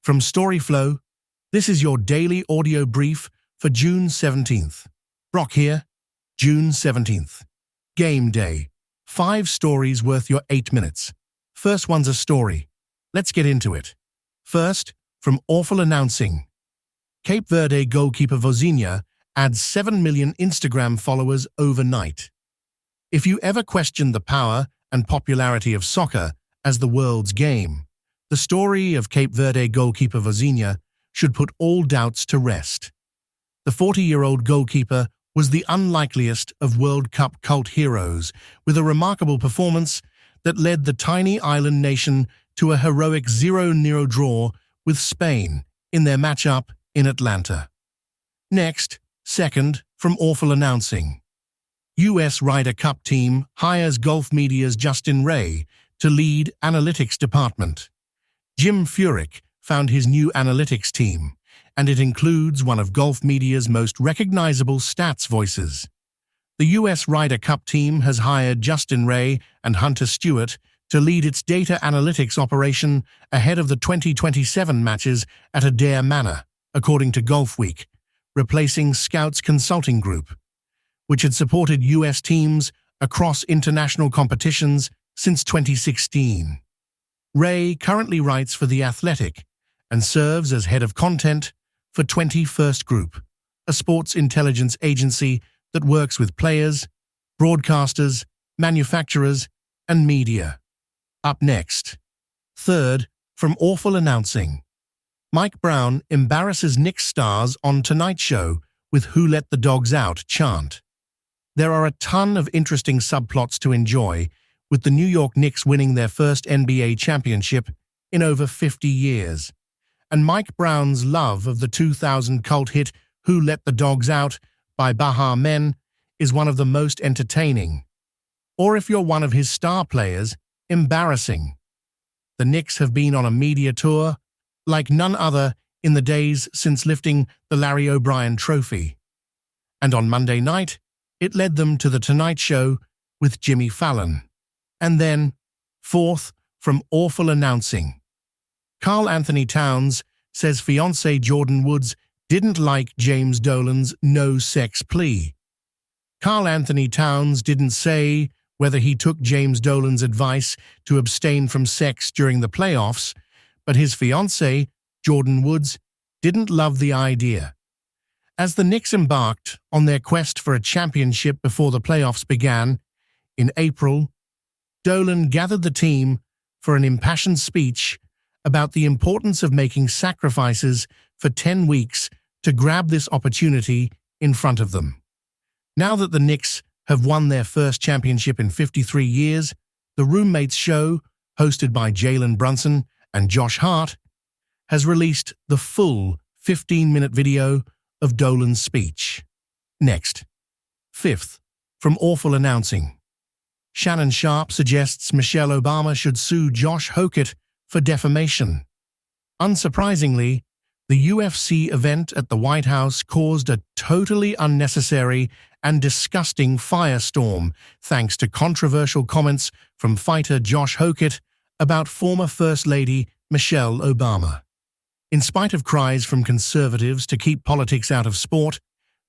From storyflo, this is your daily audio brief for June 17th. Brock here, June 17th. Game day. 5 stories worth your 8 minutes. First one's a story. Let's get into it. First, from awful announcing. Cape Verde goalkeeper Vozinha adds 7 million Instagram followers overnight. If you ever questioned the power and popularity of soccer as the world's game, the story of Cape Verde goalkeeper Vozinha should put all doubts to rest. The 40-year-old goalkeeper was the unlikeliest of World Cup cult heroes, with a remarkable performance that led the tiny island nation to a heroic 0-0 draw with Spain in their match-up in Atlanta. Next, second, from awful announcing. U.S. Ryder Cup team hires golf media's Justin Ray to lead analytics department. Jim Furyk found his new analytics team, and it includes one of golf media's most recognizable stats voices. The U.S. Ryder Cup team has hired Justin Ray and Hunter Stewart to lead its data analytics operation ahead of the 2027 matches at Adair Manor, according to Golfweek, replacing Scouts Consulting Group, which had supported U.S. teams across international competitions since 2016. Ray currently writes for The Athletic and serves as head of content for 21st Group, a sports intelligence agency that works with players, broadcasters, manufacturers, and media. Up next. Third, from awful announcing. Mike Brown embarrasses Knicks stars on Tonight Show with "Who Let the Dogs Out" chant. There are a ton of interesting subplots to enjoy, with the New York Knicks winning their first NBA championship in over 50 years, and Mike Brown's love of the 2000 cult hit "Who Let the Dogs Out" by Baha Men is one of the most entertaining. Or if you're one of his star players, embarrassing. The Knicks have been on a media tour like none other in the days since lifting the Larry O'Brien Trophy. And on Monday night, it led them to The Tonight Show with Jimmy Fallon. And then, fourth, from awful announcing. Karl Anthony Towns says fiancé Jordan Woods didn't like James Dolan's no-sex plea. Karl Anthony Towns didn't say whether he took James Dolan's advice to abstain from sex during the playoffs, but his fiancé, Jordan Woods, didn't love the idea. As the Knicks embarked on their quest for a championship before the playoffs began, in April, Dolan gathered the team for an impassioned speech about the importance of making sacrifices for 10 weeks to grab this opportunity in front of them. Now that the Knicks have won their first championship in 53 years, the Roommates Show, hosted by Jalen Brunson and Josh Hart, has released the full 15-minute video of Dolan's speech. Next. Fifth, from awful announcing. Shannon Sharpe suggests Michelle Obama should sue Josh Hokett for defamation. Unsurprisingly, the UFC event at the White House caused a totally unnecessary and disgusting firestorm thanks to controversial comments from fighter Josh Hokett about former First Lady Michelle Obama. In spite of cries from conservatives to keep politics out of sport,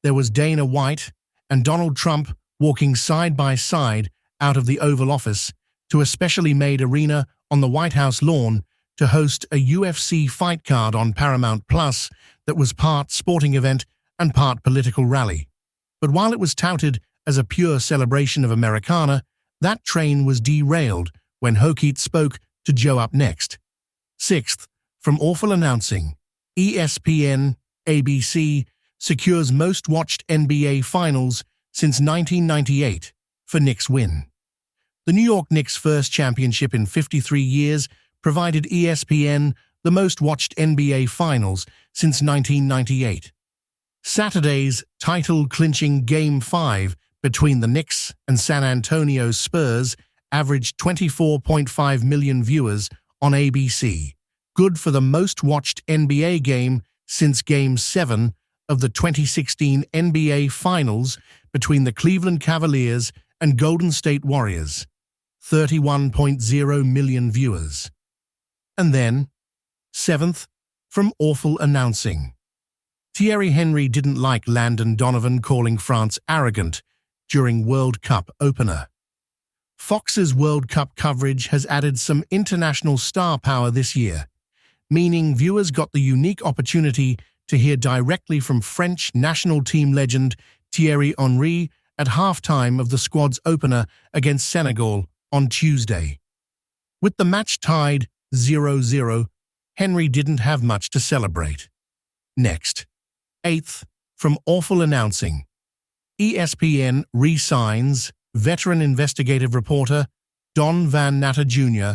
there was Dana White and Donald Trump walking side by side out of the Oval Office to a specially made arena on the White House lawn to host a UFC fight card on Paramount Plus that was part sporting event and part political rally. But while it was touted as a pure celebration of Americana, that train was derailed when Hokett spoke to Joe Up Next. Sixth, from awful announcing. ESPN, ABC, secures most watched NBA Finals since 1998 for Knicks win. The New York Knicks' first championship in 53 years provided ESPN the most watched NBA Finals since 1998. Saturday's title-clinching Game 5 between the Knicks and San Antonio Spurs averaged 24.5 million viewers on ABC, good for the most-watched NBA game since Game 7 of the 2016 NBA Finals between the Cleveland Cavaliers and Golden State Warriors, 31.0 million viewers. And then, seventh, from awful announcing. Thierry Henry didn't like Landon Donovan calling France arrogant during World Cup opener. Fox's World Cup coverage has added some international star power this year, meaning viewers got the unique opportunity to hear directly from French national team legend Thierry Henry at halftime of the squad's opener against Senegal on Tuesday. With the match tied 0-0, Henry didn't have much to celebrate. Next. 8th, from awful announcing. ESPN re-signs veteran investigative reporter Don Van Natter Jr.